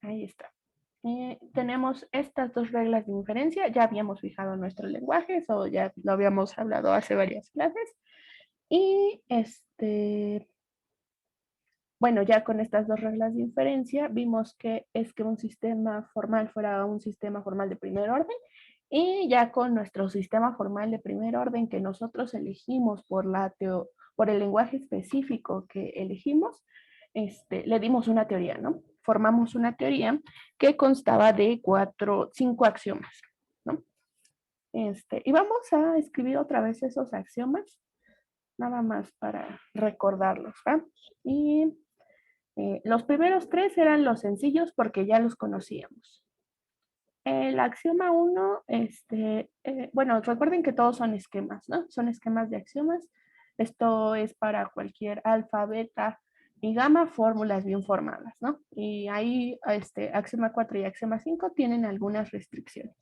Ahí está. Tenemos estas dos reglas de inferencia. Ya habíamos fijado nuestro lenguaje, eso ya lo habíamos hablado hace varias clases. Y bueno, ya con estas dos reglas de inferencia vimos que es que un sistema formal fuera un sistema formal de primer orden, y ya con nuestro sistema formal de primer orden que nosotros elegimos por el lenguaje específico que elegimos, le dimos una teoría, ¿no? Formamos una teoría que constaba de cinco axiomas, ¿no? Y vamos a escribir otra vez esos axiomas, nada más para recordarlos, ¿va? Y los primeros tres eran los sencillos porque ya los conocíamos. El axioma 1, bueno, recuerden que todos son esquemas, ¿no? Son esquemas de axiomas. Esto es para cualquier alfa, beta y gamma, fórmulas bien formadas, ¿no? Y ahí, axioma 4 y axioma 5 tienen algunas restricciones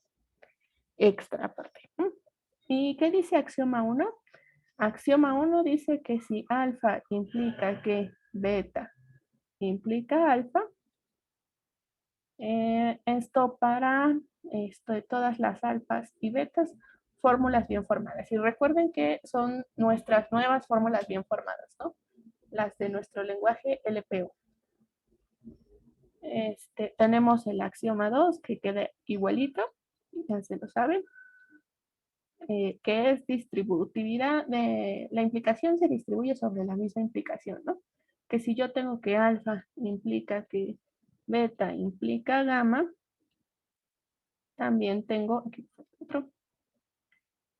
extra aparte. ¿No? ¿Y qué dice axioma 1? Axioma 1 dice que si alfa implica que beta implica alfa, esto para todas las alfas y betas, fórmulas bien formadas. Y recuerden que son nuestras nuevas fórmulas bien formadas, ¿no? Las de nuestro lenguaje LPO. Tenemos el axioma 2 que queda igualito, ya se lo saben, que es distributividad de la implicación se distribuye sobre la misma implicación, ¿no? Que si yo tengo que alfa implica que beta implica gamma, también tengo, aquí otro,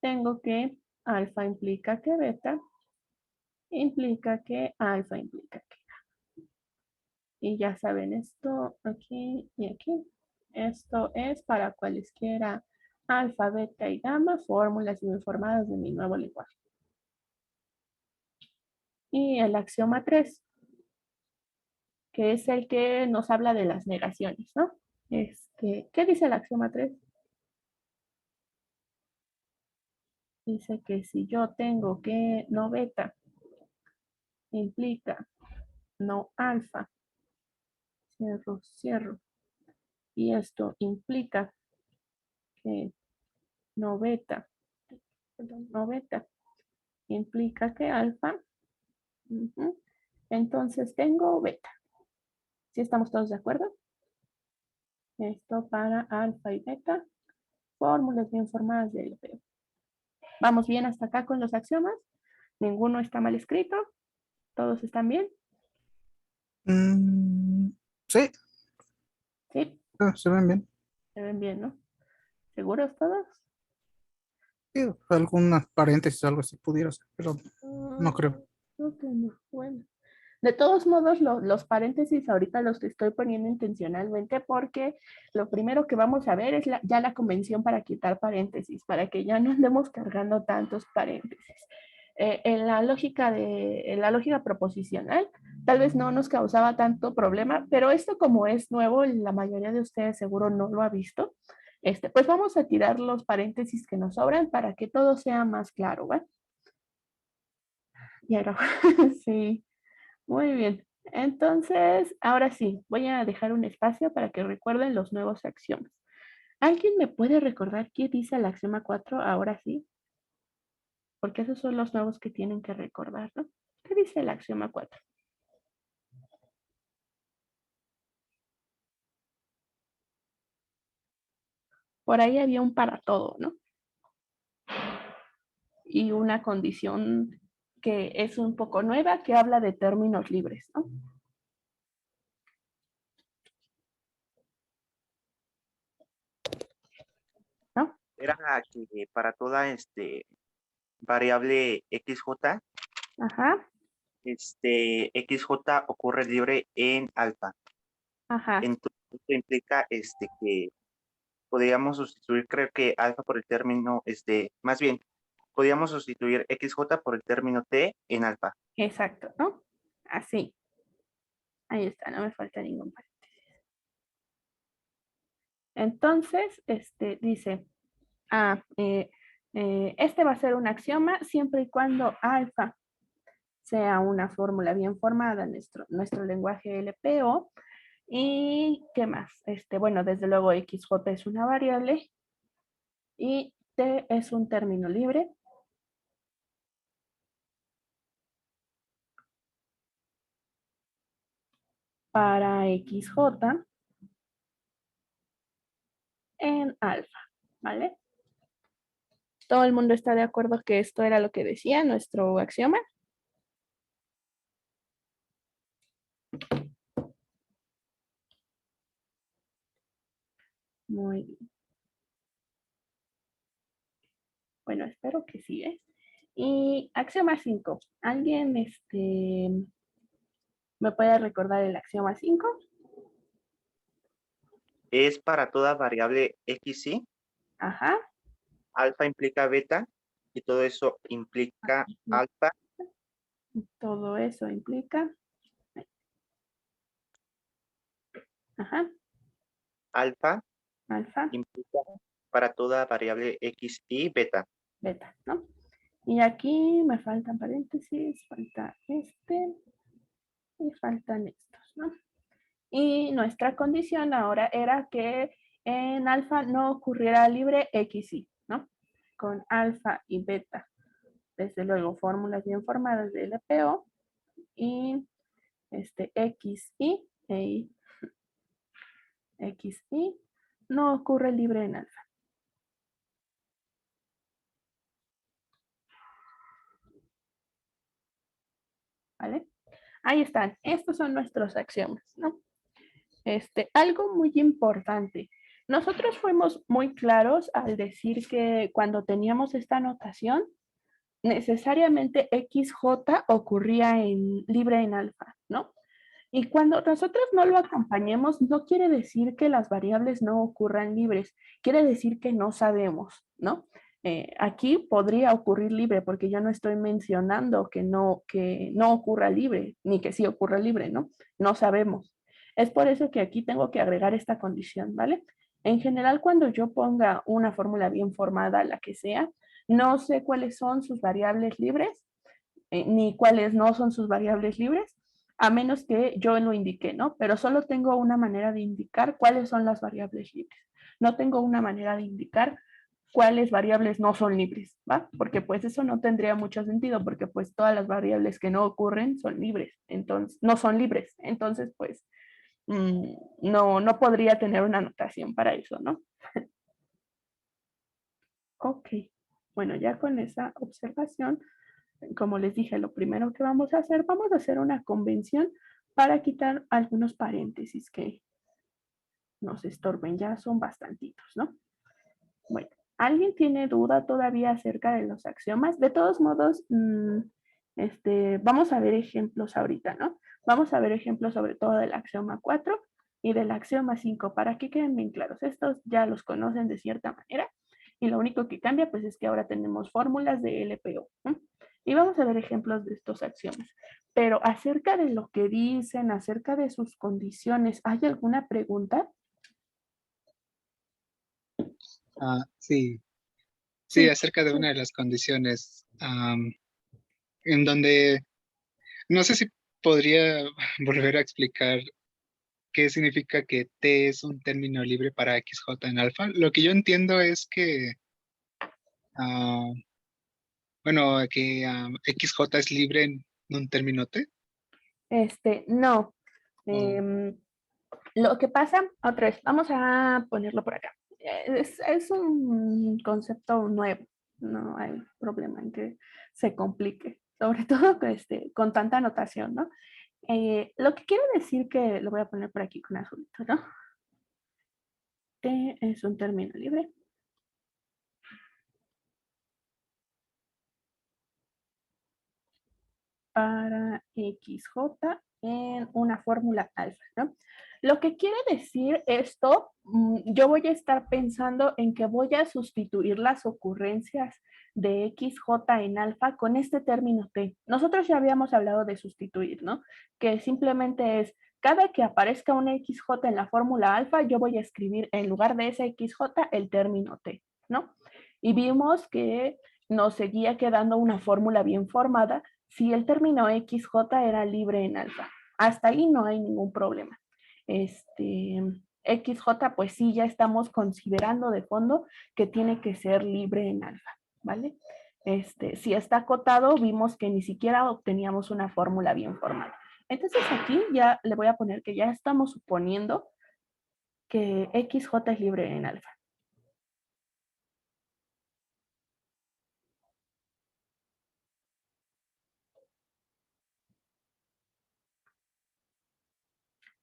tengo que alfa implica que beta implica que alfa implica que. Y ya saben, esto aquí y aquí. Esto es para cualesquiera alfa, beta y gamma, fórmulas bien formadas de mi nuevo lenguaje. Y el axioma 3, que es el que nos habla de las negaciones, ¿no? ¿Qué dice el axioma 3? Dice que si yo tengo que no beta implica no alfa, cierro, cierro, y esto implica que no beta, perdón, no beta implica que alfa, entonces tengo beta. ¿Sí estamos todos de acuerdo? Esto para alfa y beta, fórmulas bien formadas de LPO. ¿Vamos bien hasta acá con los axiomas? ¿Ninguno está mal escrito? ¿Todos están bien? Sí, Sí, se ven bien. se ven bien, ¿no? ¿Seguros todos? Sí, algunas paréntesis, algo así pudiera ser, pero no creo. Ok, no. Bueno. De todos modos, los paréntesis ahorita los estoy poniendo intencionalmente porque lo primero que vamos a ver es ya la convención para quitar paréntesis, para que ya no andemos cargando tantos paréntesis. En la lógica proposicional, tal vez no nos causaba tanto problema, pero esto como es nuevo, la mayoría de ustedes seguro no lo ha visto, pues vamos a tirar los paréntesis que nos sobran para que todo sea más claro, ¿va? Y ahora, sí. Muy bien. Entonces, ahora sí, voy a dejar un espacio para que recuerden los nuevos axiomas. ¿Alguien me puede recordar qué dice el axioma 4? Ahora sí, porque esos son los nuevos que tienen que recordar, ¿no? ¿Qué dice el axioma 4? Por ahí había un para todo, ¿no? Y una condición que es un poco nueva, que habla de términos libres, ¿no? ¿No? Era que para toda variable XJ, Ajá, XJ ocurre libre en alfa. ajá, Entonces, esto implica que podríamos sustituir, creo que alfa por el término, más bien, podríamos sustituir XJ por el término T en alfa. exacto, ¿no? Así. Ahí está, no me falta ningún paréntesis. Entonces, dice, este va a ser un axioma siempre y cuando alfa sea una fórmula bien formada en nuestro lenguaje LPO ¿Y qué más? Bueno, desde luego XJ es una variable y T es un término libre. Para XJ en alfa, ¿vale? ¿Todo el mundo está de acuerdo que esto era lo que decía nuestro axioma? Muy bien. Bueno, espero que sí, ¿eh? Y axioma 5. ¿Alguien me puede recordar el axioma 5? Es para toda variable x, y, Ajá. alfa implica beta, y todo eso implica alfa. Todo eso implica. Ajá. Alfa Alfa, implica para toda variable x, y beta. beta, ¿no? Y aquí me faltan paréntesis, falta y faltan estos, ¿no? Y nuestra condición ahora era que en alfa no ocurriera libre x, y, ¿no? Con alfa y beta, desde luego, fórmulas bien formadas de LPO y x, y x, y no ocurre libre en alfa. ¿Vale? Ahí están. Estos son nuestros axiomas, ¿no? Algo muy importante. Nosotros fuimos muy claros al decir que cuando teníamos esta notación, necesariamente XJ ocurría libre en alfa, ¿no? Y cuando nosotros no lo acompañemos, no quiere decir que las variables no ocurran libres, quiere decir que no sabemos, ¿no? Aquí podría ocurrir libre porque yo no estoy mencionando que no ocurra libre, ni que sí ocurra libre, ¿no? No sabemos. Es por eso que aquí tengo que agregar esta condición, ¿vale? En general, cuando yo ponga una fórmula bien formada, la que sea, no sé cuáles son sus variables libres, ni cuáles no son sus variables libres, a menos que yo lo indique, ¿no? Pero solo tengo una manera de indicar cuáles son las variables libres. No tengo una manera de indicar cuáles variables no son libres, ¿va? Porque pues eso no tendría mucho sentido, porque pues todas las variables que no ocurren son libres, entonces no son libres, entonces pues no podría tener una notación para eso, ¿no? Ok, bueno, ya con esa observación, como les dije, lo primero que vamos a hacer una convención para quitar algunos paréntesis que nos estorben, ya son bastantitos, ¿no? Bueno, ¿alguien tiene duda todavía acerca de los axiomas? De todos modos, vamos a ver ejemplos ahorita, ¿no? Vamos a ver ejemplos sobre todo del axioma 4 y del axioma 5 para que queden bien claros. Estos ya los conocen de cierta manera y lo único que cambia pues es que ahora tenemos fórmulas de LPO, ¿no? Y vamos a ver ejemplos de estos axiomas. Pero acerca de lo que dicen, acerca de sus condiciones, ¿hay alguna pregunta? Sí, sí, Sí. acerca de una de las condiciones, en donde no sé si podría volver a explicar qué significa que T es un término libre para XJ en alfa. Lo que yo entiendo es que, ah, bueno, que XJ es libre en un término T. No. o- Lo que pasa, otra vez, vamos a ponerlo por acá. Es un concepto nuevo, no hay problema en que se complique, sobre todo con tanta anotación, ¿no? Lo que quiere decir que lo voy a poner por aquí con azulito, ¿no? T es un término libre. Para XJ en una fórmula alfa, ¿no? Lo que quiere decir esto, yo voy a estar pensando en que voy a sustituir las ocurrencias de XJ en alfa con este término T. Nosotros ya habíamos hablado de sustituir, ¿no? Que simplemente es, cada que aparezca una XJ en la fórmula alfa, yo voy a escribir en lugar de esa XJ el término T, ¿no? Y vimos que nos seguía quedando una fórmula bien formada si el término XJ era libre en alfa. Hasta ahí no hay ningún problema. XJ, pues sí, ya estamos considerando de fondo que tiene que ser libre en alfa, ¿vale? Si está acotado, vimos que ni siquiera obteníamos una fórmula bien formal. Entonces aquí ya le voy a poner que ya estamos suponiendo que XJ es libre en alfa.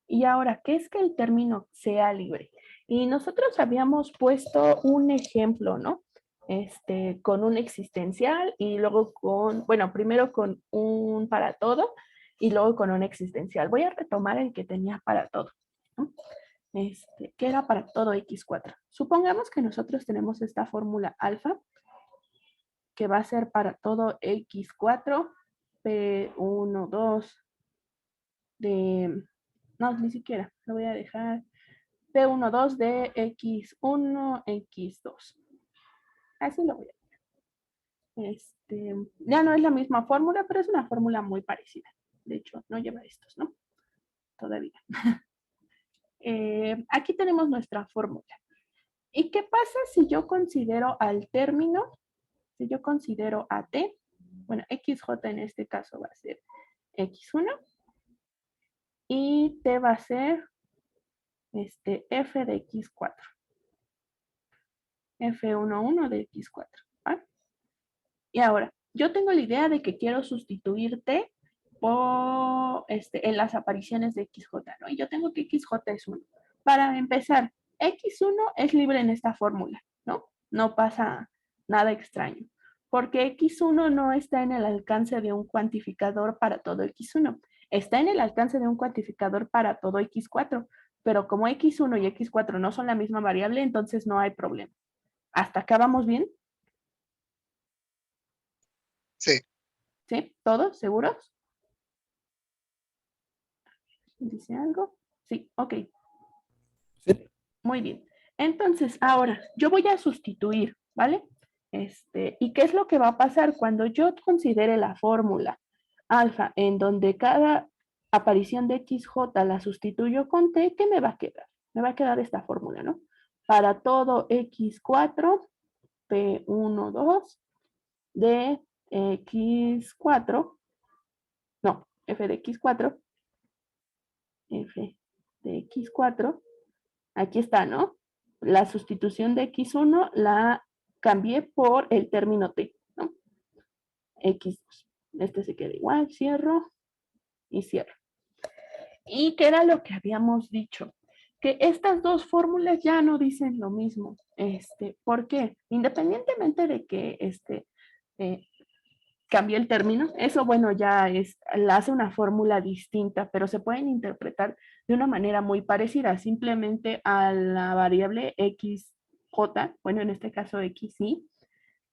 Y ahora, ¿qué es que el término sea libre? Y nosotros habíamos puesto un ejemplo, ¿no? Con un existencial y luego con, bueno, primero con un para todo y luego con un existencial. Voy a retomar el que tenía para todo, ¿no? Que era para todo X4. Supongamos que nosotros tenemos esta fórmula alfa, que va a ser para todo X4, P1, 2, de, no, ni siquiera, lo voy a dejar, P1, 2 de X1, X2. Así lo voy a dejar. Ya no es la misma fórmula, pero es una fórmula muy parecida. De hecho, no lleva estos, ¿no? Todavía. Aquí tenemos nuestra fórmula. ¿Y qué pasa si yo considero al término, si yo considero a T, bueno, XJ en este caso va a ser X1 y T va a ser F de X4, F11 de X4, ¿va? Y ahora, yo tengo la idea de que quiero sustituir T por, en las apariciones de XJ, ¿no? Y yo tengo que XJ es 1. Para empezar, X1 es libre en esta fórmula, ¿no? No pasa nada extraño, porque X1 no está en el alcance de un cuantificador para todo X1, está en el alcance de un cuantificador para todo X4, pero como X1 y X4 no son la misma variable, entonces no hay problema. ¿Hasta acá vamos bien? Sí, ¿Sí? ¿Todos seguros? ¿Dice algo? Sí, ok. Sí. Muy bien. Entonces, ahora yo voy a sustituir, ¿vale? ¿Y qué es lo que va a pasar cuando yo considere la fórmula alfa en donde cada aparición de XJ la sustituyo con T? ¿Qué me va a quedar? Me va a quedar esta fórmula, ¿no? Para todo X4, P1, 2 de X4, no, F de X4, F de X4, aquí está, ¿no? La sustitución de X1 la cambié por el término T, ¿no? X2. Se queda igual, cierro y cierro. ¿Y qué era lo que habíamos dicho? Que estas dos fórmulas ya no dicen lo mismo. ¿Por qué? Independientemente de que eh, cambie el término, eso bueno ya la hace una fórmula distinta, pero se pueden interpretar de una manera muy parecida, simplemente a la variable XJ, bueno, en este caso XY,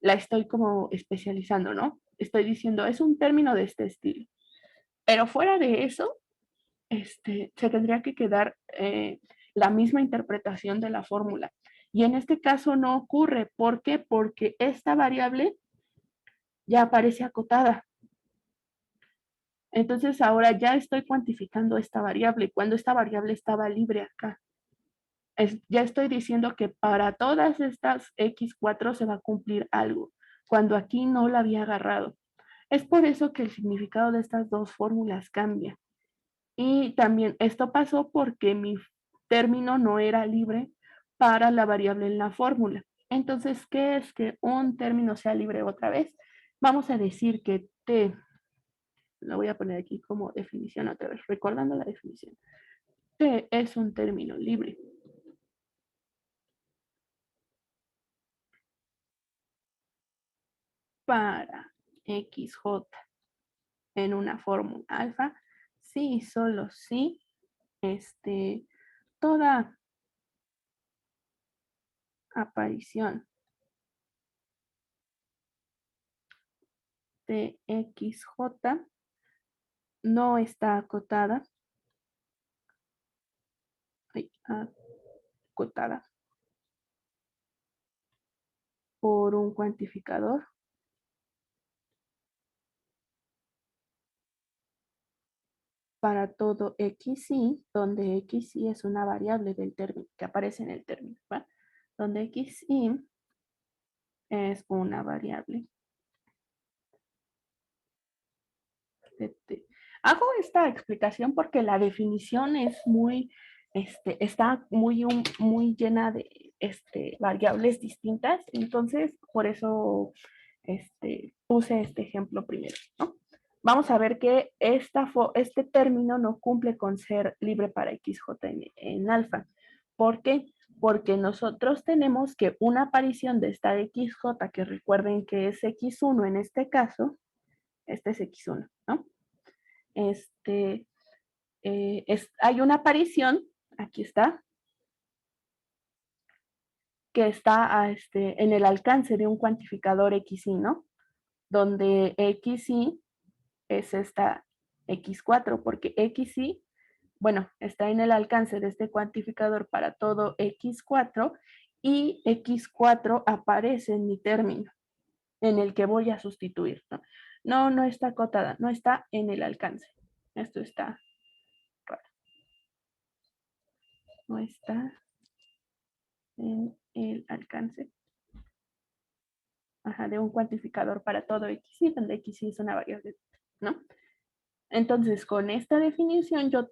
la estoy como especializando, ¿no? Estoy diciendo, es un término de este estilo. Pero fuera de eso, se tendría que quedar la misma interpretación de la fórmula. Y en este caso no ocurre. ¿Por qué? Porque esta variable ya aparece acotada. Entonces ahora ya estoy cuantificando esta variable cuando esta variable estaba libre acá. Ya estoy diciendo que para todas estas X4 se va a cumplir algo, cuando aquí no la había agarrado. Es por eso que el significado de estas dos fórmulas cambia. Y también esto pasó porque mi término no era libre para la variable en la fórmula. Entonces, ¿qué es que un término sea libre otra vez? Vamos a decir que T, lo voy a poner aquí como definición otra vez, recordando la definición. T es un término libre para XJ en una fórmula alfa, sí y solo sí, toda aparición de XJ no está acotada, acotada por un cuantificador para todo xy, donde xy es una variable del término, que aparece en el término, ¿va? Donde xy es una variable. Hago esta explicación porque la definición es muy, está muy llena de variables distintas, entonces por eso puse este ejemplo primero, ¿no? Vamos a ver que este término no cumple con ser libre para XJ en alfa. ¿Por qué? Porque nosotros tenemos que una aparición de esta XJ, que recuerden que es X1 en este caso, este es X1, ¿no? Hay una aparición, aquí está, que está en el alcance de un cuantificador XY, ¿no? Donde XY es esta X4, porque XY, bueno, está en el alcance de este cuantificador para todo X4 y X4 aparece en mi término en el que voy a sustituir, ¿no? No está acotada, no está en el alcance. Esto está raro. No está en el alcance de un cuantificador para todo xy, donde xy es una variable, ¿no? Entonces, con esta definición, yo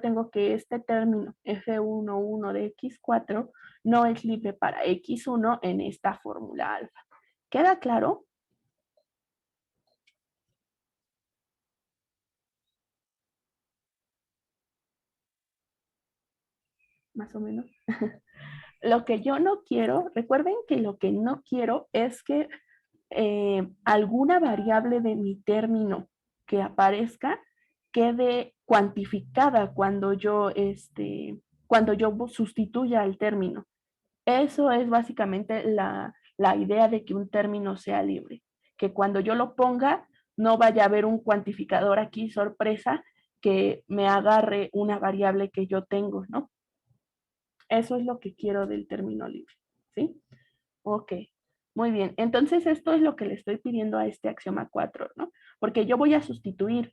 tengo que este término f11 de x4 no es libre para x1 en esta fórmula alfa. ¿Queda claro? Más o menos. Lo que yo no quiero, recuerden que lo que no quiero es que alguna variable de mi término que aparezca quede cuantificada cuando yo sustituya el término. Eso es básicamente la idea de que un término sea libre, que cuando yo lo ponga no vaya a haber un cuantificador aquí sorpresa que me agarre una variable que yo tengo, ¿no? Eso es lo que quiero del término libre, ¿sí? Ok, muy bien. Entonces esto es lo que le estoy pidiendo a este axioma 4, ¿no? Porque yo voy a sustituir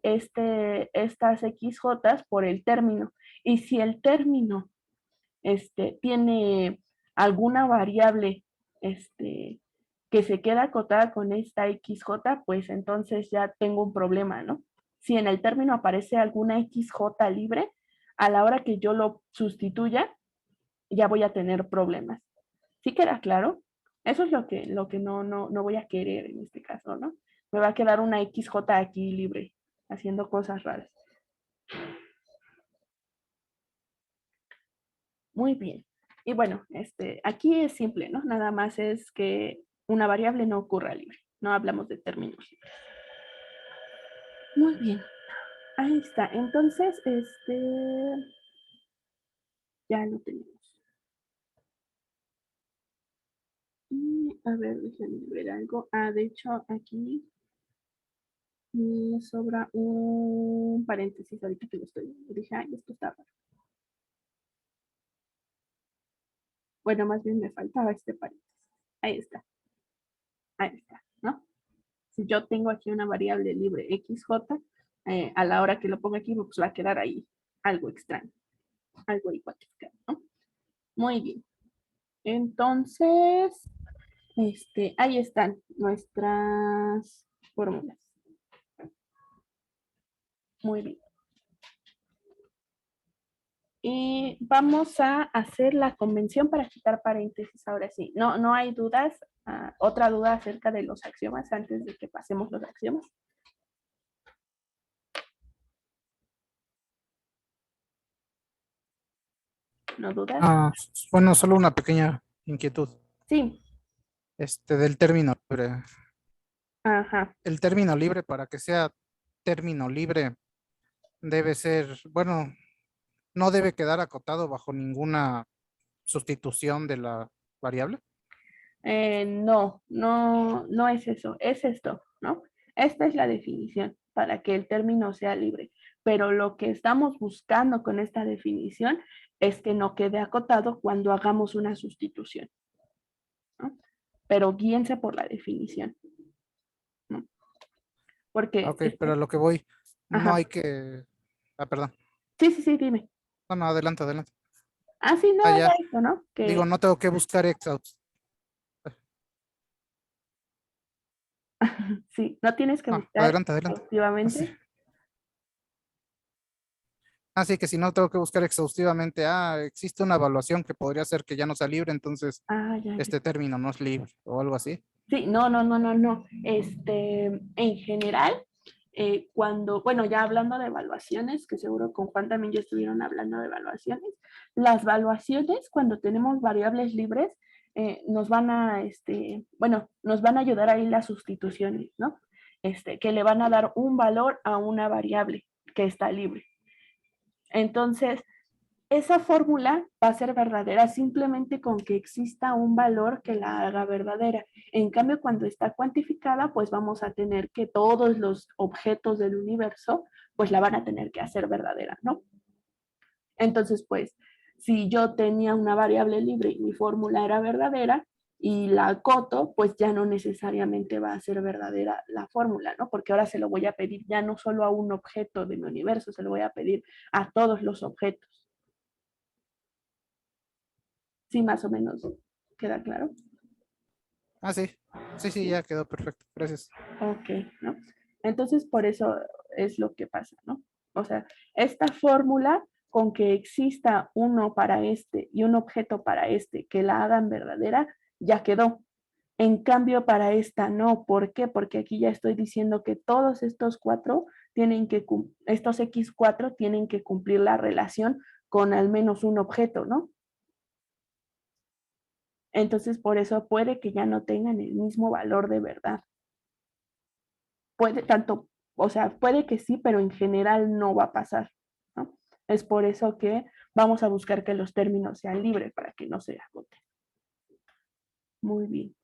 estas XJ por el término. Y si el término tiene alguna variable que se queda acotada con esta XJ, pues entonces ya tengo un problema, ¿no? Si en el término aparece alguna XJ libre, a la hora que yo lo sustituya, ya voy a tener problemas. ¿Sí queda claro? Eso es lo que no voy a querer en este caso, ¿no? Me va a quedar una XJ aquí libre, haciendo cosas raras. Muy bien. Y bueno, aquí es simple, ¿no? Nada más es que una variable no ocurra libre. No hablamos de términos. Muy bien. Ahí está. Entonces, ya lo tenemos. Y a ver, déjenme ver algo. De hecho, aquí me sobra un paréntesis ahorita que lo estoy viendo. Dije, ay, esto está raro. Bueno, más bien me faltaba este paréntesis. Ahí está. Ahí está, ¿no? Si yo tengo aquí una variable libre XJ, a la hora que lo pongo aquí, pues va a quedar ahí algo extraño, algo igual, ¿no? Muy bien. Entonces, ahí están nuestras fórmulas. Muy bien. Y vamos a hacer la convención para quitar paréntesis ahora sí. No hay dudas. ¿Otra duda acerca de los axiomas antes de que pasemos los axiomas? ¿No dudas? Bueno, solo una pequeña inquietud. Sí. Del término libre. Ajá. El término libre, para que sea término libre, debe ser, bueno, no debe quedar acotado bajo ninguna sustitución de la variable. No es eso, es esto, ¿no? Esta es la definición para que el término sea libre, pero lo que estamos buscando con esta definición es que no quede acotado cuando hagamos una sustitución, ¿no? Pero guíense por la definición, ¿no? Porque Ok, pero a lo que voy, no Ajá. hay que... Ah, perdón. Sí, dime. No, no, adelante, adelante. Ah, sí, no, Ah, era ya. eso, ¿no? Que, Digo, no tengo que buscar sí, no tienes que No, buscar adelante, adelante. Así. exhaustivamente. Así que si no tengo que buscar exhaustivamente, existe una evaluación que podría ser que ya no sea libre, entonces Ah, ya. este término no es libre o algo así. Sí, no. En general, cuando, bueno, ya hablando de evaluaciones, que seguro con Juan también ya estuvieron hablando de evaluaciones, las evaluaciones, cuando tenemos variables libres, nos van a, bueno, nos van a ayudar ahí las sustituciones, ¿no? Que le van a dar un valor a una variable que está libre. Entonces, esa fórmula va a ser verdadera simplemente con que exista un valor que la haga verdadera. En cambio, cuando está cuantificada, pues vamos a tener que todos los objetos del universo, pues la van a tener que hacer verdadera, ¿no? Entonces, pues, si yo tenía una variable libre y mi fórmula era verdadera y la acoto, pues ya no necesariamente va a ser verdadera la fórmula, ¿no? Porque ahora se lo voy a pedir ya no solo a un objeto de mi universo, se lo voy a pedir a todos los objetos. Sí, más o menos queda claro. Ah, sí. Sí, sí, Sí. ya quedó perfecto. Gracias. Ok, ¿no? Entonces, por eso es lo que pasa, ¿no? O sea, esta fórmula con que exista uno para este y un objeto para este que la hagan verdadera, ya quedó. En cambio, para esta no. ¿Por qué? Porque aquí ya estoy diciendo que todos estos cuatro tienen que, estos X4 tienen que cumplir la relación con al menos un objeto, ¿no? Entonces, por eso puede que ya no tengan el mismo valor de verdad. Puede tanto, o sea, puede que sí, pero en general no va a pasar, ¿no? Es por eso que vamos a buscar que los términos sean libres para que no se agoten. Muy bien.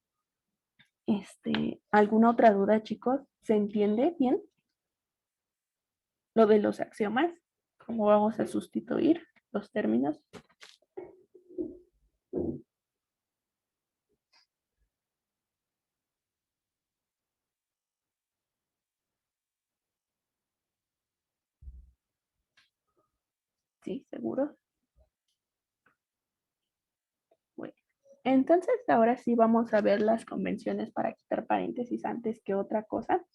¿Alguna otra duda, chicos? ¿Se entiende bien lo de los axiomas? ¿Cómo vamos a sustituir los términos? Sí, seguro. Bueno, entonces ahora sí vamos a ver las convenciones para quitar paréntesis antes que otra cosa.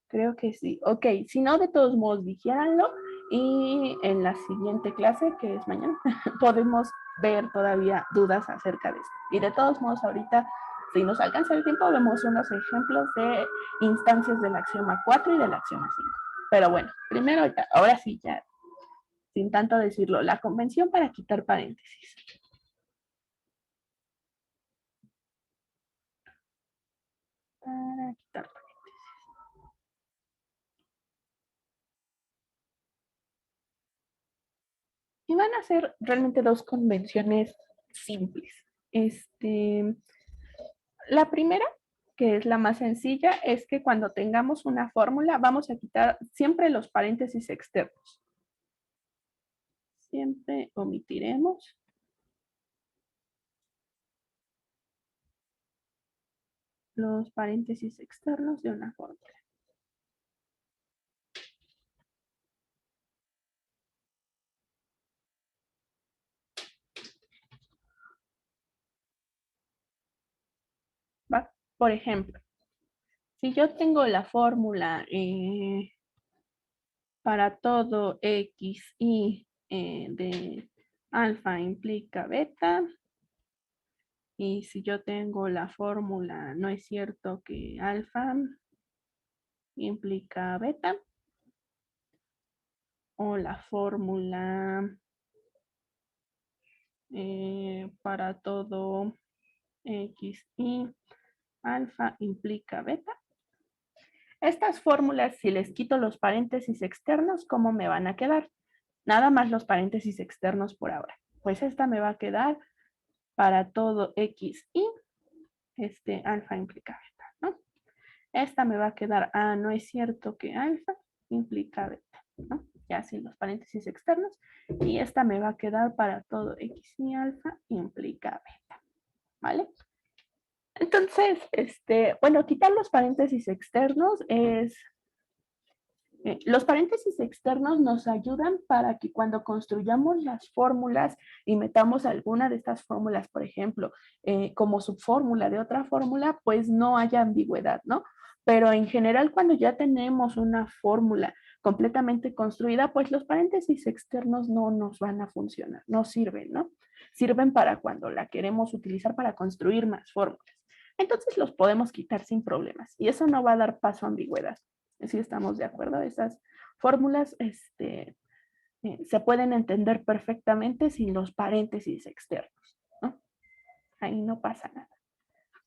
Creo que sí. Ok, si no, de todos modos, dijéranlo. Y en la siguiente clase, que es mañana, podemos ver todavía dudas acerca de esto. Y de todos modos, ahorita, si nos alcanza el tiempo, vemos unos ejemplos de instancias del axioma 4 y del axioma 5. Pero bueno, primero, ahora sí, ya, sin tanto decirlo, la convención para quitar paréntesis. Para quitar paréntesis. Y van a ser realmente dos convenciones simples. La primera, que es la más sencilla, es que cuando tengamos una fórmula vamos a quitar siempre los paréntesis externos. Siempre omitiremos los paréntesis externos de una fórmula. ¿Va? Por ejemplo, si yo tengo la fórmula para todo x y de alfa implica beta, y si yo tengo la fórmula, no es cierto que alfa implica beta, o la fórmula para todo x y alfa implica beta. Estas fórmulas, si les quito los paréntesis externos, ¿cómo me van a quedar? Nada más los paréntesis externos por ahora. Pues esta me va a quedar para todo x y alfa implica beta, ¿no? Esta me va a quedar, no es cierto que alfa implica beta, ¿no? Ya sin los paréntesis externos. Y esta me va a quedar para todo x y alfa implica beta, ¿vale? Entonces, bueno, quitar los paréntesis externos es Los paréntesis externos nos ayudan para que cuando construyamos las fórmulas y metamos alguna de estas fórmulas, por ejemplo, como subfórmula de otra fórmula, pues no haya ambigüedad, ¿no? Pero en general, cuando ya tenemos una fórmula completamente construida, pues los paréntesis externos no nos van a funcionar, no sirven, ¿no? Sirven para cuando la queremos utilizar para construir más fórmulas. Entonces los podemos quitar sin problemas y eso no va a dar paso a ambigüedad. Si estamos de acuerdo, esas fórmulas se pueden entender perfectamente sin los paréntesis externos, ¿no? Ahí no pasa nada.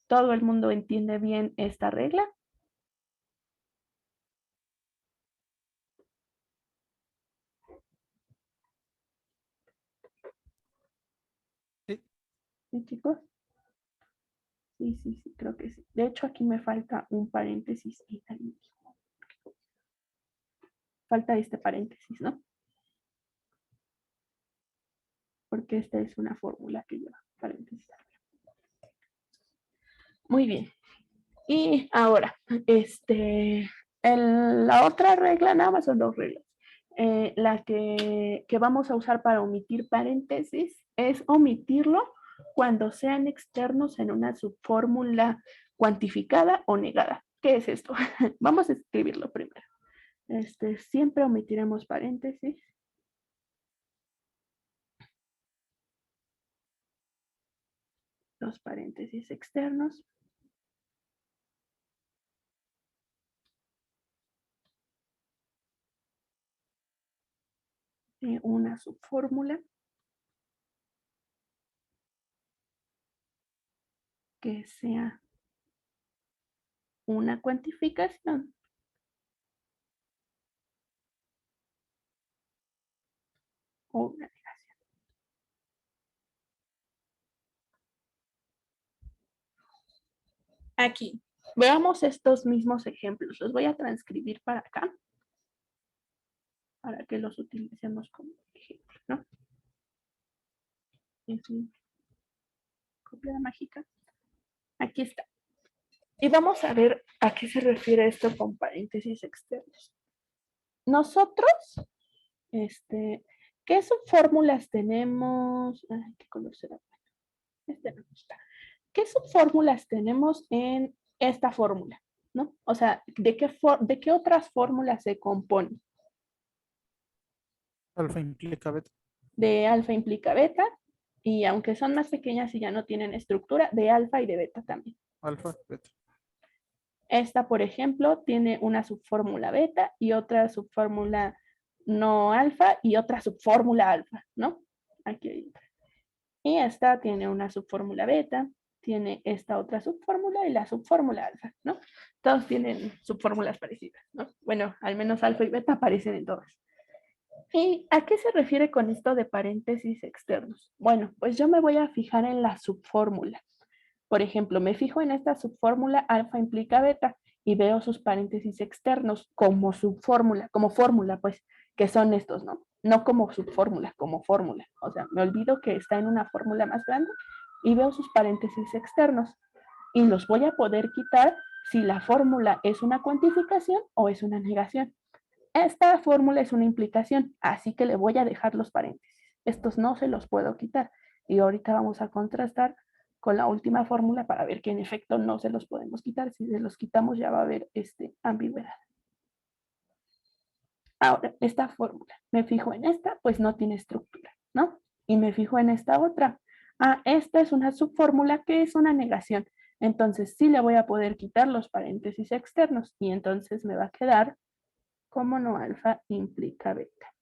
¿Todo el mundo entiende bien esta regla? Sí. ¿Sí, chicos? Sí, sí, sí, creo que sí. De hecho, aquí me falta un paréntesis y al mismo. Falta este paréntesis, ¿no? Porque esta es una fórmula que lleva paréntesis. Muy bien. Y ahora, la otra regla, nada más son dos reglas. La que vamos a usar para omitir paréntesis es omitirlo cuando sean externos en una subfórmula cuantificada o negada. ¿Qué es esto? Vamos a escribirlo primero. Siempre omitiremos paréntesis. Los paréntesis externos. Una subfórmula que sea una cuantificación o una negación. Aquí, veamos estos mismos ejemplos. Los voy a transcribir para acá, para que los utilicemos como ejemplo, ¿no? Es una copia mágica. Aquí está. Y vamos a ver a qué se refiere esto con paréntesis externos. Nosotros, ¿qué subfórmulas tenemos? Ay, ¿qué color será? Este no está. ¿Qué subfórmulas tenemos en esta fórmula? ¿No? O sea, ¿de qué otras fórmulas se compone? Alfa implica beta. De alfa implica beta, y aunque son más pequeñas y ya no tienen estructura, de alfa y de beta también. Alfa, beta. Esta, por ejemplo, tiene una subfórmula beta y otra subfórmula no alfa y otra subfórmula alfa, ¿no? Aquí hay otra. Y esta tiene una subfórmula beta, tiene esta otra subfórmula y la subfórmula alfa, ¿no? Todos tienen subfórmulas parecidas, ¿no? Bueno, al menos alfa y beta aparecen en todas. ¿Y a qué se refiere con esto de paréntesis externos? Bueno, pues yo me voy a fijar en la subfórmula. Por ejemplo, me fijo en esta subfórmula alfa implica beta y veo sus paréntesis externos como subfórmula, como fórmula, pues, que son estos, ¿no? No como subfórmula, como fórmula. O sea, me olvido que está en una fórmula más grande y veo sus paréntesis externos. Y los voy a poder quitar si la fórmula es una cuantificación o es una negación. Esta fórmula es una implicación, así que le voy a dejar los paréntesis. Estos no se los puedo quitar. Y ahorita vamos a contrastar con la última fórmula para ver que en efecto no se los podemos quitar. Si se los quitamos ya va a haber ambigüedad. Ahora, esta fórmula, me fijo en esta, pues no tiene estructura, ¿no? Y me fijo en esta otra. Ah, esta es una subfórmula que es una negación. Entonces sí le voy a poder quitar los paréntesis externos y entonces me va a quedar como no alfa implica beta.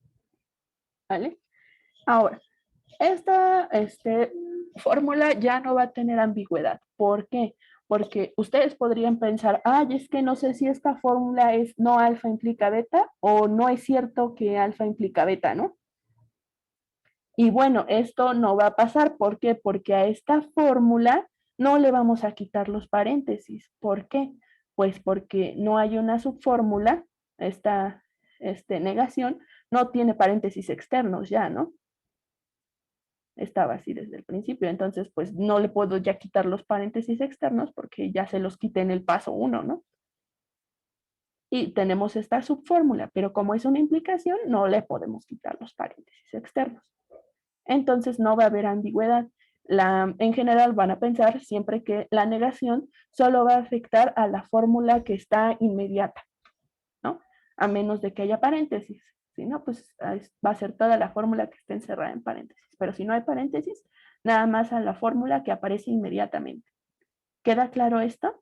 ¿Vale? Ahora, esta fórmula ya no va a tener ambigüedad. ¿Por qué? Porque ustedes podrían pensar, ay, es que no sé si esta fórmula es no alfa implica beta o no es cierto que alfa implica beta, ¿no? Y bueno, esto no va a pasar. ¿Por qué? Porque a esta fórmula no le vamos a quitar los paréntesis. ¿Por qué? Pues porque no hay una subfórmula, esta negación, no tiene paréntesis externos ya, ¿no? Estaba así desde el principio, entonces pues no le puedo ya quitar los paréntesis externos porque ya se los quité en el paso 1, ¿no? Y tenemos esta subfórmula, pero como es una implicación, no le podemos quitar los paréntesis externos. Entonces no va a haber ambigüedad. En general van a pensar siempre que la negación solo va a afectar a la fórmula que está inmediata, ¿no? A menos de que haya paréntesis. Si no, pues va a ser toda la fórmula que esté encerrada en paréntesis. Pero si no hay paréntesis, nada más a la fórmula que aparece inmediatamente. ¿Queda claro esto?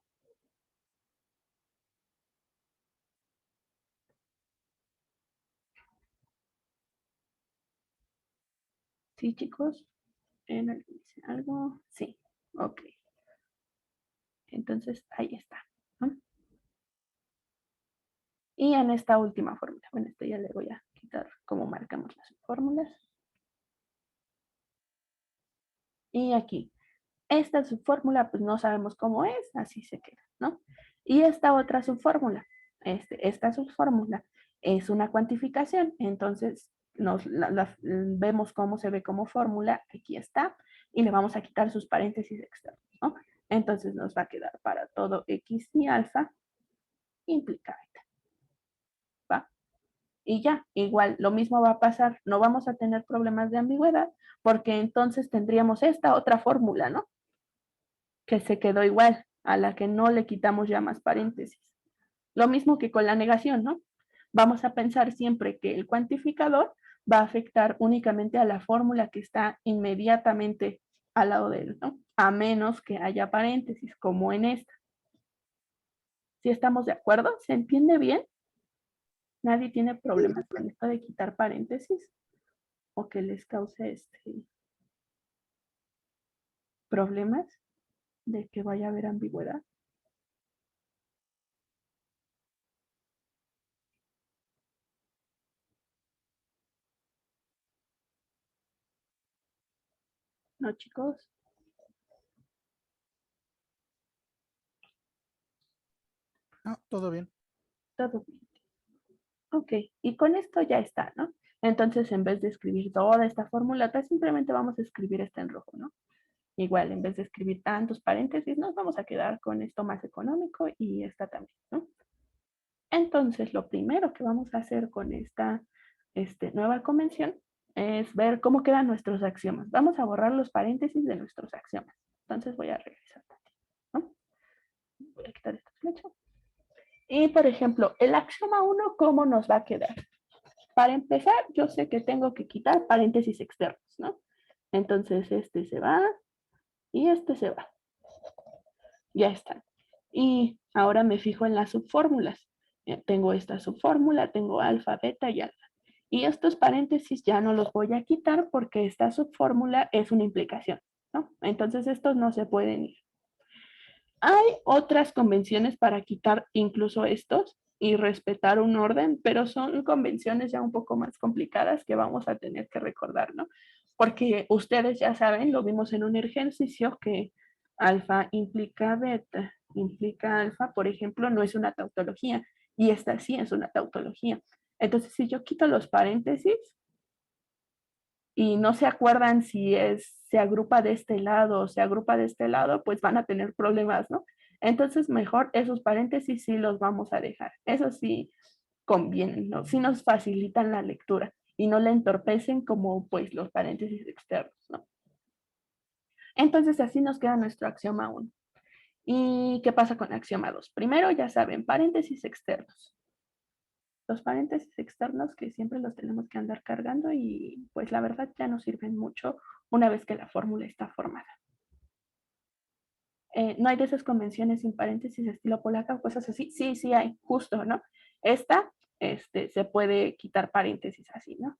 Sí, chicos. ¿Algo? Sí. Ok. Entonces, ahí está, ¿no? Y en esta última fórmula, bueno, esto ya le voy a quitar cómo marcamos las fórmulas. Y aquí, esta subfórmula, pues no sabemos cómo es, así se queda, ¿no? Y esta otra subfórmula, esta subfórmula es una cuantificación, entonces vemos cómo se ve como fórmula, aquí está, y le vamos a quitar sus paréntesis externos, ¿no? Entonces nos va a quedar para todo x y alfa implica beta, ¿va? Y ya, igual, lo mismo va a pasar, no vamos a tener problemas de ambigüedad, porque entonces tendríamos esta otra fórmula, ¿no? Que se quedó igual, a la que no le quitamos ya más paréntesis. Lo mismo que con la negación, ¿no? Vamos a pensar siempre que el cuantificador va a afectar únicamente a la fórmula que está inmediatamente al lado de él, ¿no? A menos que haya paréntesis, como en esta. ¿Sí estamos de acuerdo? ¿Se entiende bien? ¿Nadie tiene problemas con esto de quitar paréntesis? ¿O que les cause problemas de que vaya a haber ambigüedad? ¿No, chicos? No, todo bien. Todo bien. Ok, y con esto ya está, ¿no? Entonces, en vez de escribir toda esta formulata, simplemente vamos a escribir esta en rojo, ¿no? Igual, en vez de escribir tantos paréntesis, nos vamos a quedar con esto más económico y esta también, ¿no? Entonces, lo primero que vamos a hacer con esta nueva convención es ver cómo quedan nuestros axiomas. Vamos a borrar los paréntesis de nuestros axiomas. Entonces, voy a regresar, ¿no? Voy a quitar esta flecha. Y, por ejemplo, el axioma 1, ¿cómo nos va a quedar? Para empezar, yo sé que tengo que quitar paréntesis externos, ¿no? Entonces, este se va y este se va. Ya están. Y ahora me fijo en las subfórmulas. Tengo esta subfórmula, tengo alfa, beta y alfa. Y estos paréntesis ya no los voy a quitar porque esta subfórmula es una implicación, ¿no? Entonces, estos no se pueden ir. Hay otras convenciones para quitar incluso estos y respetar un orden, pero son convenciones ya un poco más complicadas que vamos a tener que recordar, ¿no? Porque ustedes ya saben, lo vimos en un ejercicio, que alfa implica beta, implica alfa, por ejemplo, no es una tautología, y esta sí es una tautología. Entonces, si yo quito los paréntesis, y no se acuerdan si se agrupa de este lado o se agrupa de este lado, pues van a tener problemas, ¿no? Entonces, mejor esos paréntesis sí los vamos a dejar. Eso sí conviene, ¿no? Sí nos facilitan la lectura y no la entorpecen como pues los paréntesis externos, ¿no? Entonces, así nos queda nuestro axioma 1. ¿Y qué pasa con axioma 2? Primero, ya saben, paréntesis externos. Los paréntesis externos que siempre los tenemos que andar cargando y pues la verdad ya no sirven mucho una vez que la fórmula está formada. No hay de esas convenciones sin paréntesis estilo polaca o cosas así. Sí, sí hay, justo, ¿no? Esta, se puede quitar paréntesis así, ¿no?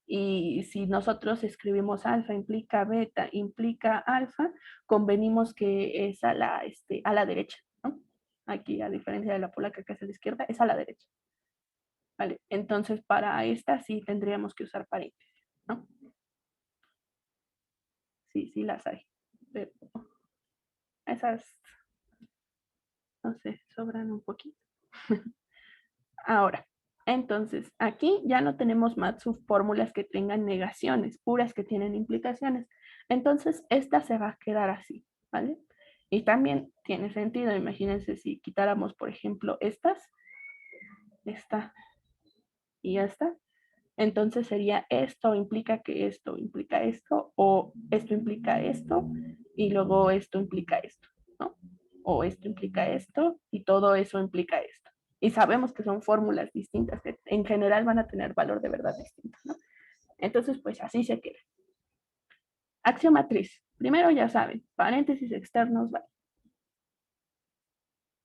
Y si nosotros escribimos alfa implica beta implica alfa, convenimos que es a la derecha, ¿no? Aquí, a diferencia de la polaca que es a la izquierda, es a la derecha. ¿Vale? Entonces, para esta sí tendríamos que usar paréntesis, ¿no? Sí, sí las hay. Pero esas, no sé, sobran un poquito. Ahora, entonces, aquí ya no tenemos más subfórmulas que tengan negaciones, puras que tienen implicaciones. Entonces, esta se va a quedar así, ¿vale? Y también tiene sentido, imagínense si quitáramos, por ejemplo, estas, está y ya está. Entonces sería esto implica que esto implica esto, o esto implica esto, y luego esto implica esto, ¿no? O esto implica esto, y todo eso implica esto. Y sabemos que son fórmulas distintas, que en general van a tener valor de verdad distinto, ¿no? Entonces, pues así se queda. Axiomatriz. Primero ya saben, paréntesis externos, ¿vale?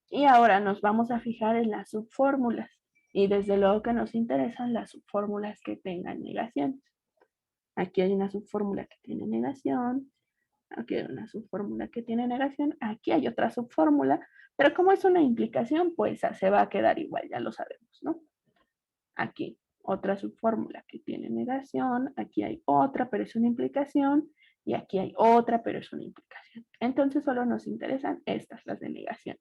Y ahora nos vamos a fijar en las subfórmulas. Y desde luego que nos interesan las subfórmulas que tengan negaciones. Aquí hay una subfórmula que tiene negación. Aquí hay una subfórmula que tiene negación. Aquí hay otra subfórmula. Pero como es una implicación, pues se va a quedar igual, ya lo sabemos, ¿no? Aquí otra subfórmula que tiene negación. Aquí hay otra, pero es una implicación. Y aquí hay otra, pero es una implicación. Entonces solo nos interesan estas, las de negación.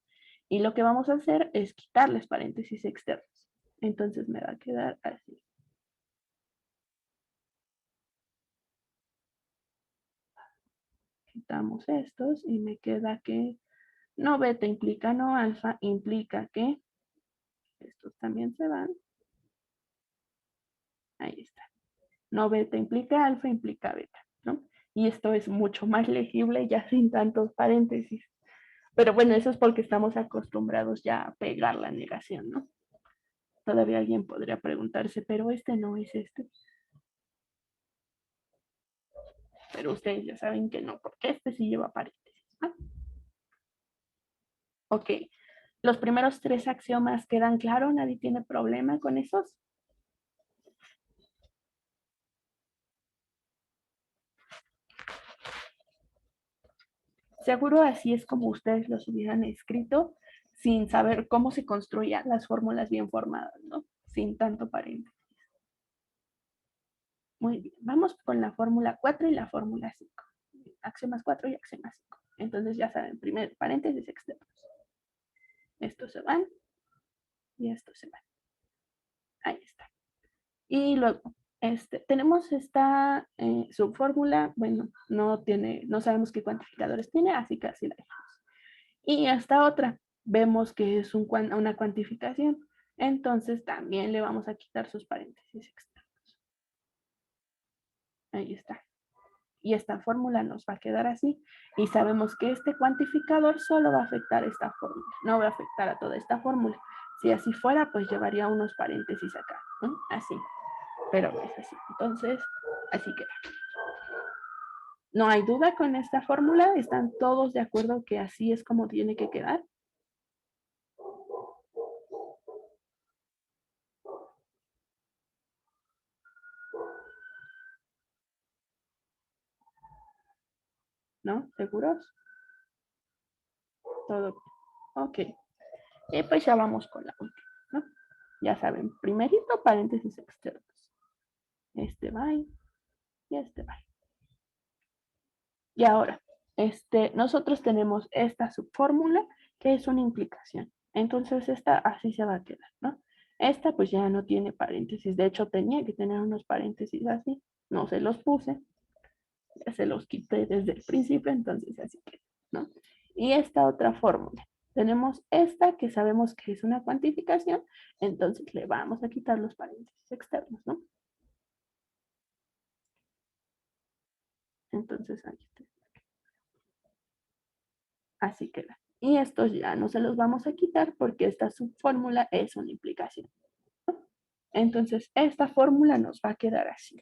Y lo que vamos a hacer es quitarles paréntesis externos. Entonces me va a quedar así. Quitamos estos y me queda que no beta implica no alfa, implica que estos también se van. Ahí está. No beta implica alfa, implica beta, ¿no? Y esto es mucho más legible ya sin tantos paréntesis. Pero bueno, eso es porque estamos acostumbrados ya a pegar la negación, ¿no? Todavía alguien podría preguntarse, pero este no es este. Pero ustedes ya saben que no, porque este sí lleva paréntesis, ¿no? Ok. Los primeros 3 axiomas quedan claros, nadie tiene problema con esos. Seguro así es como ustedes los hubieran escrito, sin saber cómo se construían las fórmulas bien formadas, ¿no? Sin tanto paréntesis. Muy bien, vamos con la fórmula 4 y la fórmula 5. Axiomas 4 y axiomas 5. Entonces ya saben, primero paréntesis externos. Estos se van y estos se van. Ahí está. Y luego, tenemos esta subfórmula, bueno, no sabemos qué cuantificadores tiene, así que así la dejamos. Y esta otra, vemos que es una cuantificación, entonces también le vamos a quitar sus paréntesis externos. Ahí está. Y esta fórmula nos va a quedar así. Y sabemos que este cuantificador solo va a afectar esta fórmula, no va a afectar a toda esta fórmula. Si así fuera, pues llevaría unos paréntesis acá, ¿no? Así. Pero no es así. Entonces, así queda. No hay duda con esta fórmula. ¿Están todos de acuerdo que así es como tiene que quedar? ¿No? ¿Seguros? Todo. Ok. Y pues ya vamos con la última, ¿no? Ya saben, primerito paréntesis externos. Este va y este va. Y ahora, nosotros tenemos esta subfórmula que es una implicación. Entonces esta así se va a quedar, ¿no? Esta pues ya no tiene paréntesis. De hecho tenía que tener unos paréntesis así. No se los puse. Ya se los quité desde el principio, entonces así queda, ¿no? Y esta otra fórmula. Tenemos esta que sabemos que es una cuantificación, entonces le vamos a quitar los paréntesis externos, ¿no? Entonces ahí está. Así queda. Y estos ya no se los vamos a quitar porque esta subfórmula es una implicación, ¿no? Entonces esta fórmula nos va a quedar así.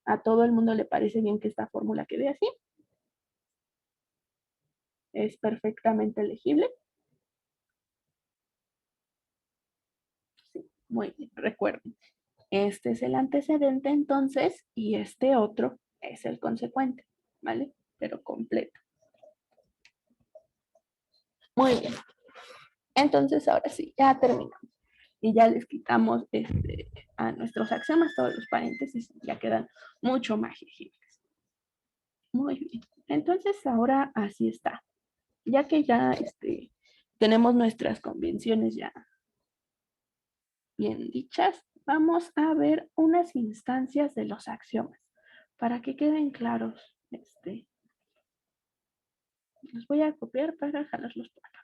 ¿A todo el mundo le parece bien que esta fórmula quede así? Es perfectamente legible. Sí, muy bien. Recuerden, este es el antecedente entonces y este otro es el consecuente, ¿vale? Pero completo. Muy bien. Entonces ahora sí, ya terminamos. Y ya les quitamos a nuestros axiomas todos los paréntesis, ya quedan mucho más legibles. Muy bien. Entonces ahora así está. Ya que ya tenemos nuestras convenciones ya bien dichas, vamos a ver unas instancias de los axiomas para que queden claros. Los voy a copiar para jalarlos por acá.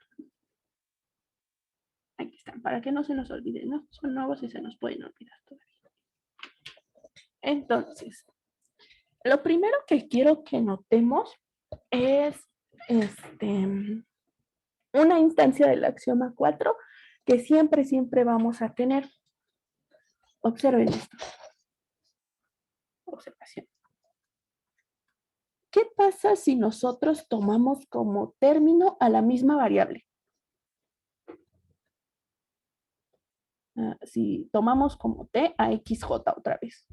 Aquí están, para que no se nos olviden, ¿no? Son nuevos y se nos pueden olvidar todavía. Entonces, lo primero que quiero que notemos es una instancia del axioma 4 que siempre, siempre vamos a tener. Observen esto. Observación. ¿Qué pasa si nosotros tomamos como término a la misma variable? Si tomamos como t a xj otra vez.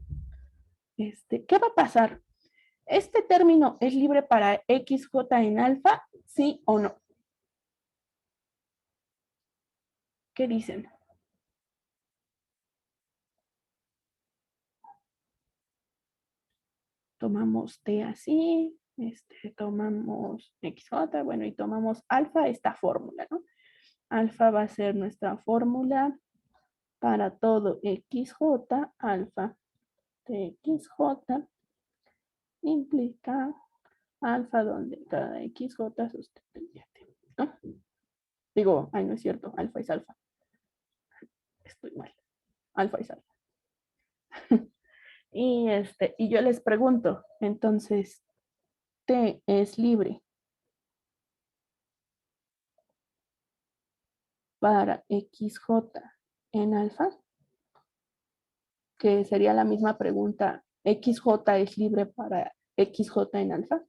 ¿Qué va a pasar? ¿Este término es libre para xj en alfa? ¿Sí o no? ¿Qué dicen? Tomamos t así, tomamos xj, bueno, y tomamos alfa, esta fórmula, ¿no? Alfa va a ser nuestra fórmula para todo xj, alfa de xj implica alfa donde cada xj sostenible, ¿no? Digo, ay, no es cierto, alfa es alfa. Estoy mal. Alfa es alfa. Y yo les pregunto, entonces, T es libre para xj en alfa, que sería la misma pregunta, xj es libre para xj en alfa.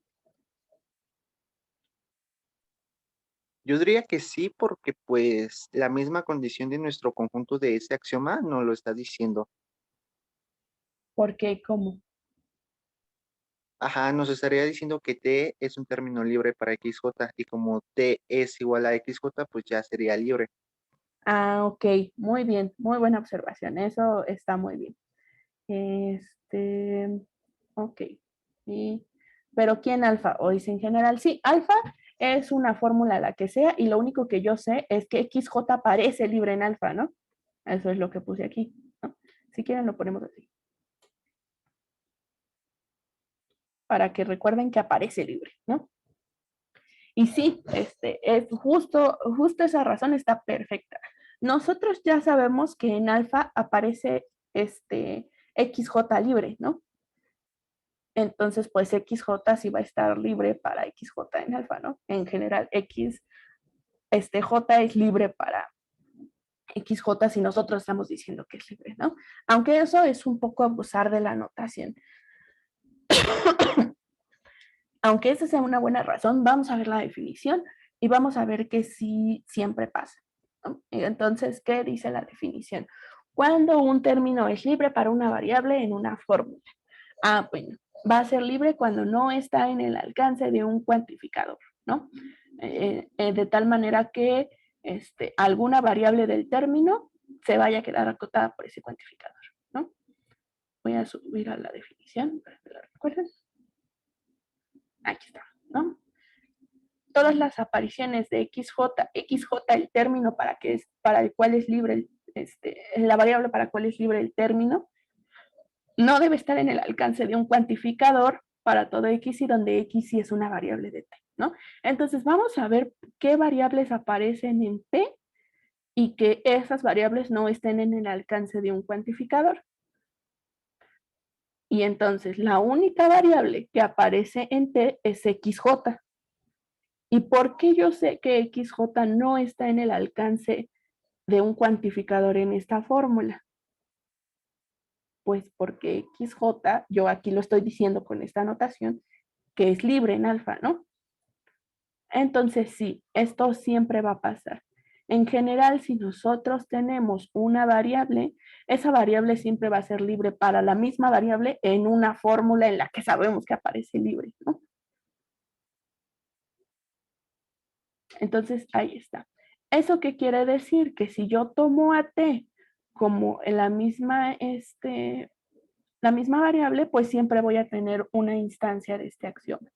Yo diría que sí, porque pues la misma condición de nuestro conjunto de ese axioma nos lo está diciendo. ¿Por qué? ¿Cómo? Ajá, nos estaría diciendo que T es un término libre para XJ y como T es igual a XJ, pues ya sería libre. Ah, ok, muy bien, muy buena observación, eso está muy bien. Ok. Pero ¿quién alfa? ¿O dice en general? Sí, alfa es una fórmula la que sea y lo único que yo sé es que XJ aparece libre en alfa, ¿no? Eso es lo que puse aquí, ¿no? Si quieren lo ponemos así. Para que recuerden que aparece libre, ¿no? Y sí, es justo esa razón está perfecta. Nosotros ya sabemos que en alfa aparece XJ libre, ¿no? Entonces, pues XJ sí va a estar libre para XJ en alfa, ¿no? En general, J es libre para XJ si nosotros estamos diciendo que es libre, ¿no? Aunque eso es un poco abusar de la notación. Aunque esa sea una buena razón, vamos a ver la definición y vamos a ver que sí siempre pasa, ¿no? Entonces, ¿qué dice la definición? Cuando un término es libre para una variable en una fórmula. Ah, bueno, va a ser libre cuando no está en el alcance de un cuantificador, ¿no? De tal manera que alguna variable del término se vaya a quedar acotada por ese cuantificador, ¿no? Voy a subir a la definición para que la recuerden. Aquí está, ¿no? Todas las apariciones de XJ, el término para el cual es libre, la variable para la cual es libre el término, no debe estar en el alcance de un cuantificador para todo X y donde X sí es una variable de T, ¿no? Entonces vamos a ver qué variables aparecen en T y que esas variables no estén en el alcance de un cuantificador. Y entonces la única variable que aparece en T es XJ. ¿Y por qué yo sé que XJ no está en el alcance de un cuantificador en esta fórmula? Pues porque XJ, yo aquí lo estoy diciendo con esta notación, que es libre en alfa, ¿no? Entonces sí, esto siempre va a pasar. En general, si nosotros tenemos una variable, esa variable siempre va a ser libre para la misma variable en una fórmula en la que sabemos que aparece libre, ¿no? Entonces, ahí está. ¿Eso qué quiere decir? Que si yo tomo a t como la misma variable, pues siempre voy a tener una instancia de este axioma.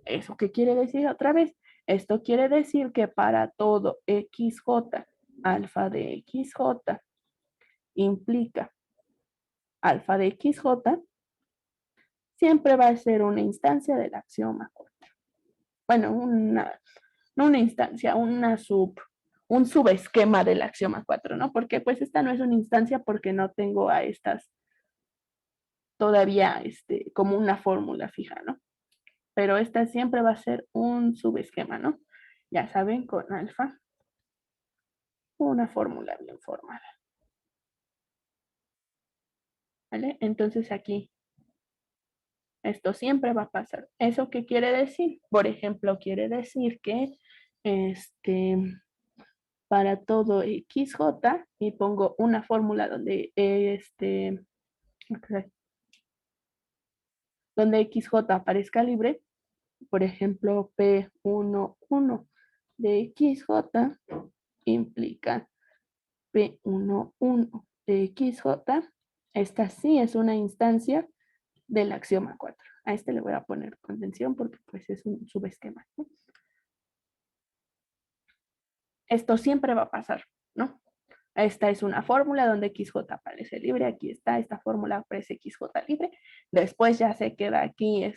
¿Eso qué quiere decir otra vez? Esto quiere decir que para todo xj, alfa de xj implica alfa de xj, siempre va a ser una instancia del axioma 4. Bueno, no una instancia, una un subesquema del axioma 4, ¿no? Porque pues esta no es una instancia porque no tengo a estas todavía como una fórmula fija, ¿no? Pero esta siempre va a ser un subesquema, ¿no? Ya saben, con alfa, una fórmula bien formada. ¿Vale? Entonces aquí, esto siempre va a pasar. ¿Eso qué quiere decir? Por ejemplo, quiere decir que para todo XJ, y pongo una fórmula donde donde XJ aparezca libre, por ejemplo, P11 de XJ implica P11 de XJ. Esta sí es una instancia del axioma 4. A este le voy a poner contención porque pues es un subesquema, ¿no? Esto siempre va a pasar, ¿no? Esta es una fórmula donde XJ aparece libre. Aquí está, esta fórmula aparece XJ libre. Después ya se queda aquí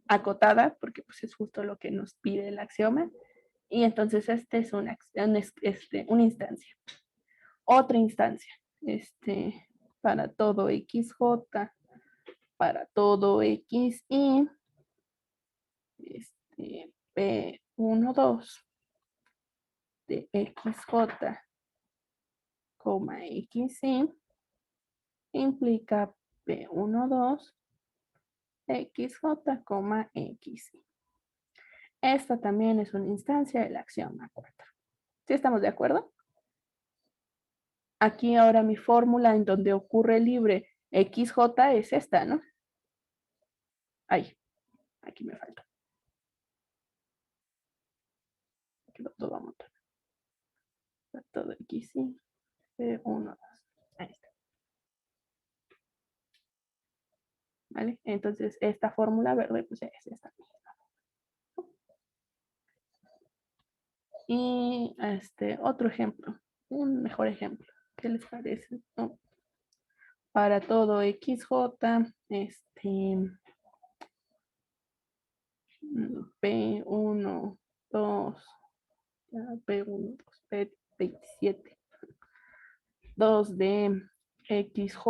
acotada, porque pues es justo lo que nos pide el axioma. Y entonces es una instancia. Otra instancia, para todo XJ, para todo XY, P12 de XJ, XY, implica P12 XJ, XY. Esta también es una instancia del axioma 4. ¿Sí estamos de acuerdo? Aquí ahora mi fórmula en donde ocurre libre XJ es esta, ¿no? Ahí, aquí me falta. Quedó todo amontado. Todo XY, P1, 2. Ahí está. ¿Vale? Entonces, esta fórmula verde, pues es esta misma. Y otro ejemplo, un mejor ejemplo. ¿Qué les parece? ¿No? Para todo XJ, P1, 2, P1, 2, P27, 2 de XJ,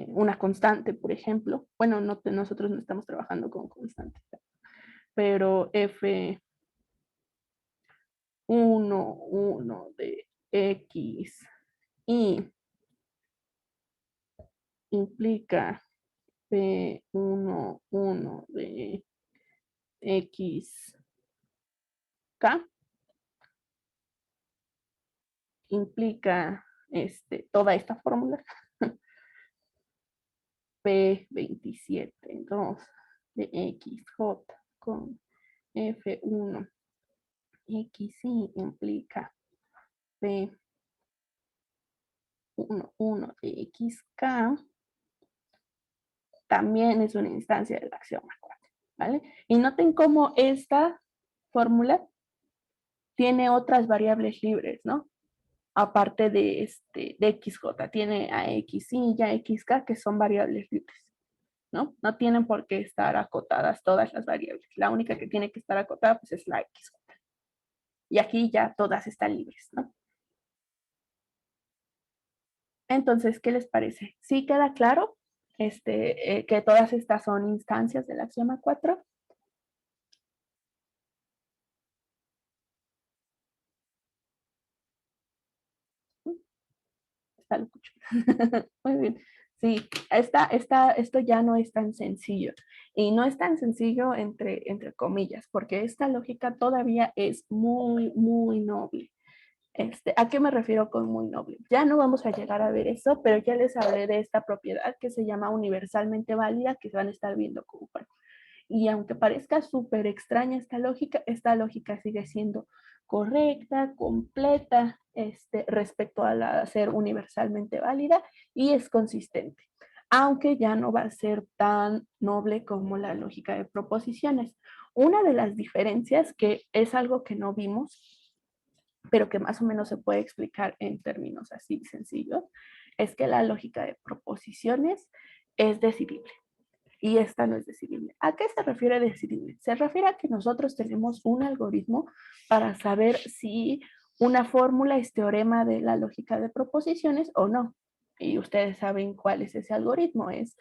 una constante, por ejemplo. Bueno, nosotros no estamos trabajando con constantes, pero F1, 1 de X y implica P1, 1 de XK, implica toda esta fórmula, P27, 2 de XJ con F1, XY implica P1, 1 de XK, también es una instancia del axioma 4, ¿vale? Y noten cómo esta fórmula tiene otras variables libres, ¿no? Aparte de XJ, tiene a XY y a XK que son variables libres, ¿no? No tienen por qué estar acotadas todas las variables. La única que tiene que estar acotada pues es la XJ. Y aquí ya todas están libres, ¿no? Entonces, ¿qué les parece? ¿Sí queda claro que todas estas son instancias del axioma 4? Está lo escucho. Muy bien. Sí, esto ya no es tan sencillo. Y no es tan sencillo entre comillas, porque esta lógica todavía es muy, muy noble. ¿A qué me refiero con muy noble? Ya no vamos a llegar a ver eso, pero ya les hablé de esta propiedad que se llama universalmente válida, que van a estar viendo como bueno. Y aunque parezca súper extraña esta lógica sigue siendo correcta, completa, respecto a la ser universalmente válida y es consistente, aunque ya no va a ser tan noble como la lógica de proposiciones. Una de las diferencias, que es algo que no vimos, pero que más o menos se puede explicar en términos así sencillos, es que la lógica de proposiciones es decidible. y esta no es decidible. ¿A qué se refiere decidible? Se refiere a que nosotros tenemos un algoritmo para saber si una fórmula es teorema de la lógica de proposiciones o no. Y ustedes saben cuál es ese algoritmo. Es,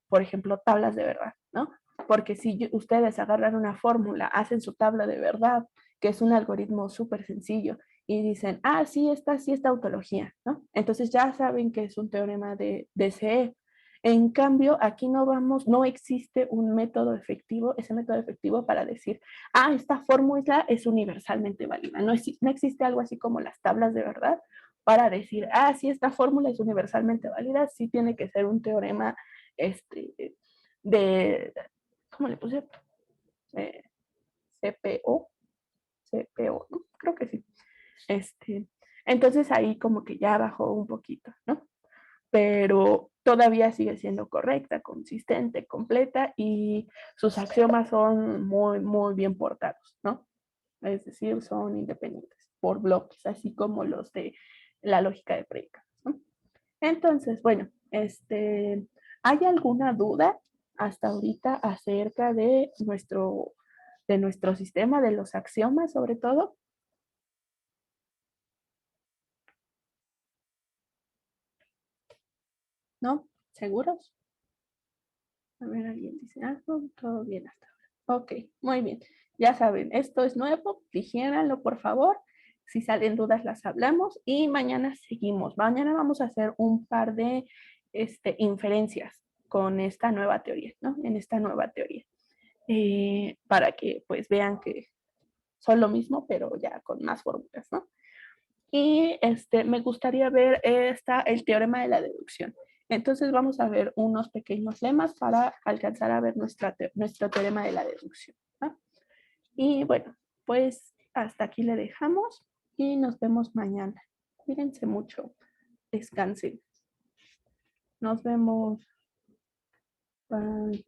por ejemplo, tablas de verdad, ¿no? Porque si ustedes agarran una fórmula, hacen su tabla de verdad, que es un algoritmo súper sencillo, y dicen, ah, sí esta autología, ¿no? Entonces ya saben que es un teorema de DCE. En cambio, aquí no existe un método efectivo, ese método efectivo para decir, ah, esta fórmula es universalmente válida. No existe algo así como las tablas de verdad para decir, ah, sí, esta fórmula es universalmente válida, sí tiene que ser un teorema de, ¿cómo le puse? Eh, CPO, CPO, ¿no? Creo que sí. Entonces ahí como que ya bajó un poquito, ¿no? Pero todavía sigue siendo correcta, consistente, completa y sus axiomas son muy, muy bien portados, ¿no? Es decir, son independientes por bloques, así como los de la lógica de predicados, ¿no? Entonces, bueno, ¿hay alguna duda hasta ahorita acerca de nuestro sistema, de los axiomas sobre todo? ¿No? ¿Seguros? A ver, alguien dice algo, todo bien hasta ahora. Ok, muy bien. Ya saben, esto es nuevo, digiéranlo por favor. Si salen dudas las hablamos y mañana seguimos. Mañana vamos a hacer un par de inferencias con esta nueva teoría, ¿no? En esta nueva teoría. Para que pues vean que son lo mismo, pero ya con más fórmulas, ¿no? Y me gustaría ver el teorema de la deducción. Entonces vamos a ver unos pequeños lemas para alcanzar a ver nuestro teorema de la deducción, ¿no? Y bueno, pues hasta aquí le dejamos y nos vemos mañana. Cuídense mucho, descansen. Nos vemos. Bye.